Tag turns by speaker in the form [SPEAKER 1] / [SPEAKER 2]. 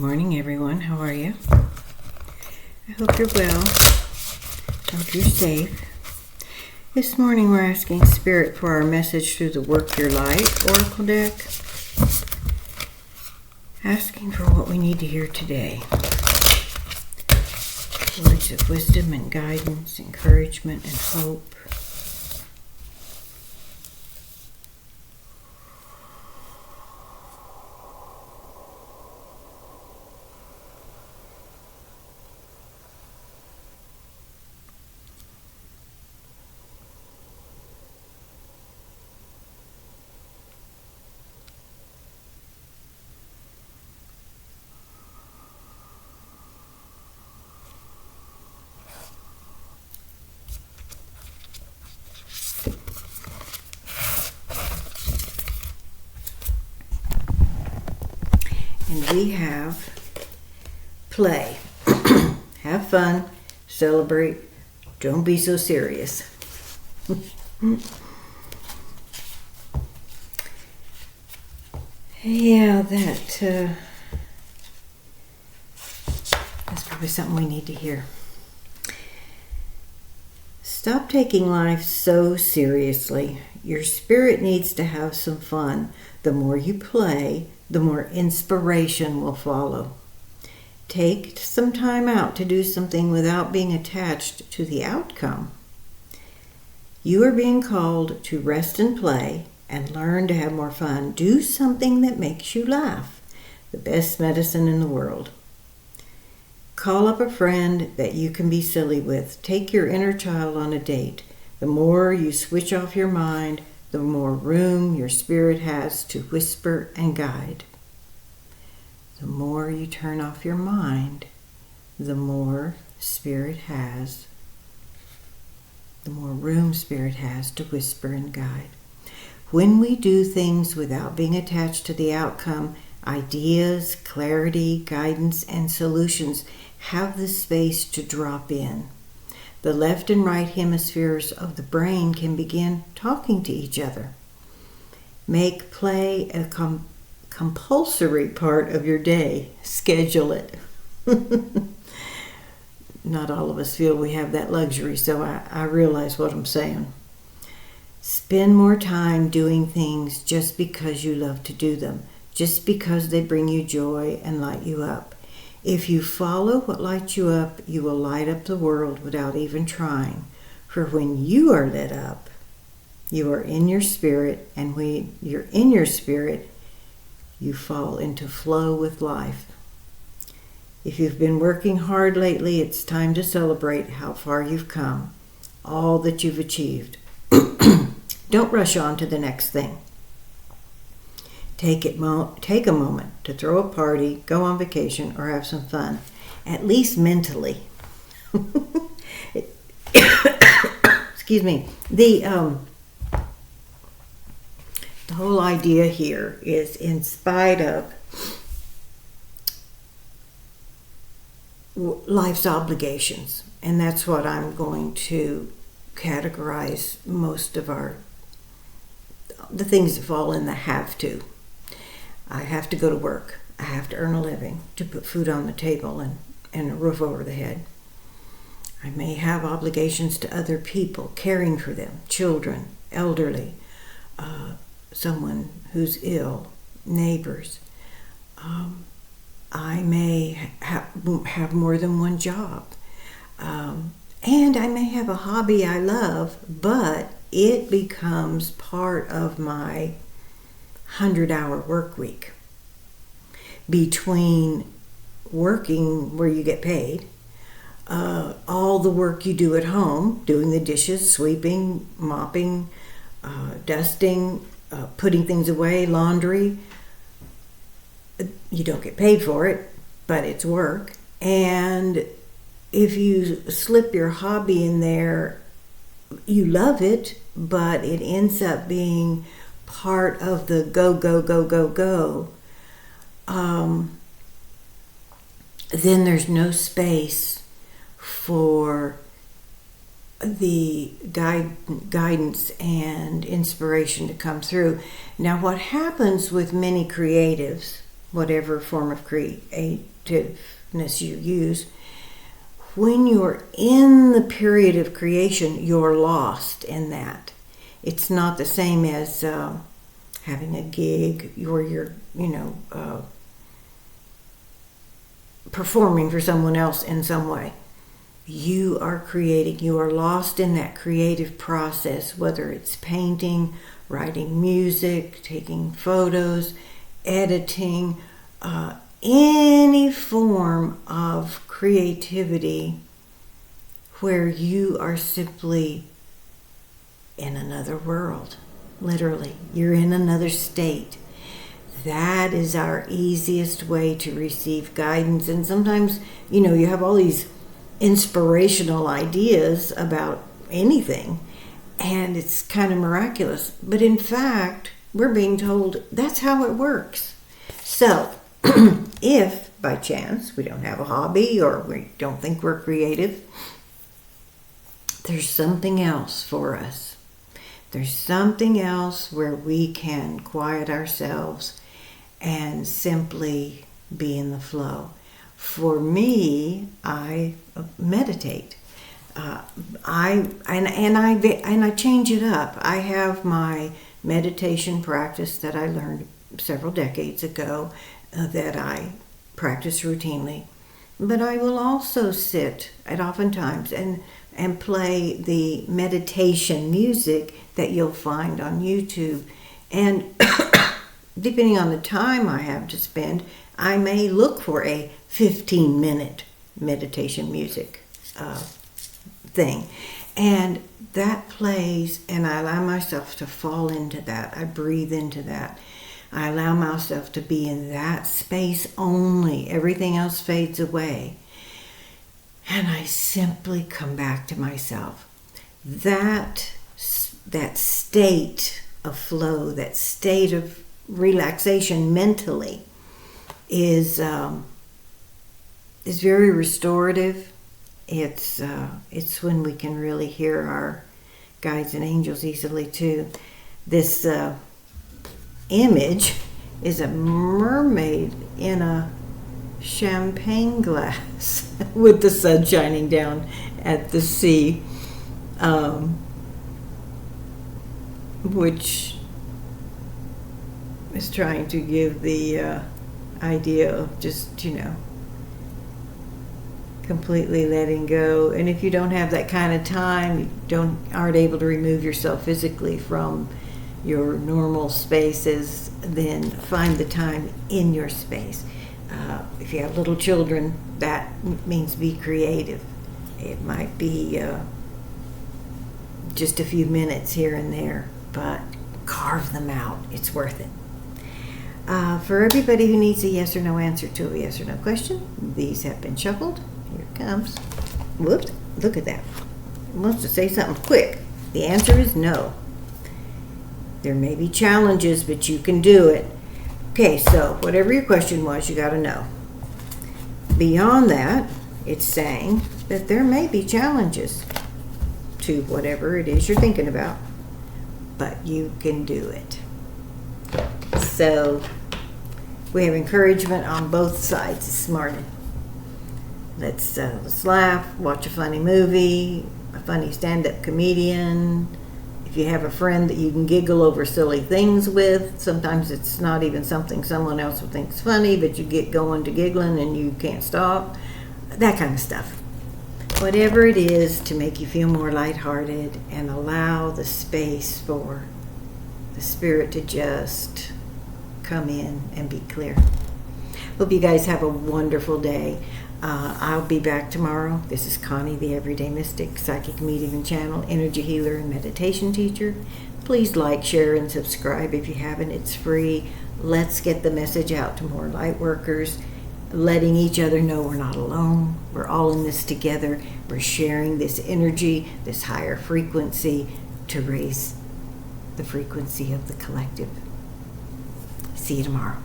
[SPEAKER 1] Morning, everyone. How are you? I hope you're well. I hope you're safe. This morning we're asking Spirit for our message through the Work Your Light Oracle deck. Asking for what we need to hear today. Words of wisdom and guidance, encouragement and hope. And we have play. Have fun, celebrate, don't be so serious. Yeah, that's probably something we need to hear. Stop taking life so seriously. Your spirit needs to have some fun. The more you play, the more inspiration will follow. Take some time out to do something without being attached to the outcome. You are being called to rest and play and learn to have more fun. Do something that makes you laugh. The best medicine in the world. Call up a friend that you can be silly with. Take your inner child on a date. The more you switch off your mind, the more room your spirit has to whisper and guide. The more you turn off your mind, the more room spirit has to whisper and guide. When we do things without being attached to the outcome, ideas, clarity, guidance, and solutions have the space to drop in. The left and right hemispheres of the brain can begin talking to each other. Make play a compulsory part of your day. Schedule it. Not all of us feel we have that luxury, so I realize what I'm saying. Spend more time doing things just because you love to do them, just because they bring you joy and light you up. If you follow what lights you up, you will light up the world without even trying. For when you are lit up, you are in your spirit, and when you're in your spirit, you fall into flow with life. If you've been working hard lately, it's time to celebrate how far you've come, all that you've achieved. Don't rush on to the next thing. Take a moment to throw a party, go on vacation, or have some fun, at least mentally. Excuse me. The whole idea here is, in spite of life's obligations, and that's what I'm going to categorize most of the things that fall in the have to. I have to go to work. I have to earn a living to put food on the table and a roof over the head. I may have obligations to other people, caring for them, children, elderly, someone who's ill, neighbors. I may have more than one job. And I may have a hobby I love, but it becomes part of my 100-hour work week. Between working where you get paid, all the work you do at home, doing the dishes, sweeping, mopping, dusting, putting things away, laundry. You don't get paid for it, but it's work. And if you slip your hobby in there, you love it, but it ends up being part of the go, go, go, go, go. Then there's no space for the guidance and inspiration to come through. Now, what happens with many creatives, whatever form of you use, when you're in the period of creation, you're lost in that. It's not the same as having a gig where you're, performing for someone else in some way. You are creating. You are lost in that creative process, whether it's painting, writing music, taking photos, editing, any form of creativity where you are simply in another world. Literally, you're in another state. That is our easiest way to receive guidance. And sometimes, you have all these inspirational ideas about anything, and it's kind of miraculous. But in fact, we're being told that's how it works. So, if by chance we don't have a hobby or we don't think we're creative, there's something else for us. There's something else where we can quiet ourselves and simply be in the flow. For me, I meditate. I change it up. I have my meditation practice that I learned several decades ago that I practice routinely. But I will also sit at oftentimes and play the meditation music that you'll find on YouTube. And depending on the time I have to spend, I may look for a 15-minute meditation music thing. And that plays, and I allow myself to fall into that. I breathe into that. I allow myself to be in that space only. Everything else fades away. And I simply come back to myself. That state of flow, that state of relaxation mentally is very restorative. It's when we can really hear our guides and angels easily too. This image is a mermaid in a champagne glass with the sun shining down at the sea, which is trying to give the idea of just, completely letting go. And if you don't have that kind of time, you aren't able to remove yourself physically from your normal spaces, then find the time in your space. If you have little children, that means be creative. It might be just a few minutes here and there, but carve them out. It's worth it. For everybody who needs a yes or no answer to a yes or no question, these have been shuffled. Here it comes. Whoops, look at that. It wants to say something quick. The answer is no. There may be challenges, but you can do it. Okay, so whatever your question was, you got to know. Beyond that, it's saying that there may be challenges to whatever it is you're thinking about, but you can do it. So we have encouragement on both sides this morning. Let's laugh, watch a funny movie, a funny stand-up comedian. If you have a friend that you can giggle over silly things with, sometimes it's not even something someone else would think is funny, but you get going to giggling and you can't stop. That kind of stuff. Whatever it is to make you feel more lighthearted and allow the space for the spirit to just come in and be clear. Hope you guys have a wonderful day. I'll be back tomorrow. This is Connie, the Everyday Mystic, Psychic Medium and Channel, Energy Healer, and Meditation Teacher. Please like, share, and subscribe if you haven't. It's free. Let's get the message out to more light workers, letting each other know we're not alone. We're all in this together. We're sharing this energy, this higher frequency to raise the frequency of the collective. See you tomorrow.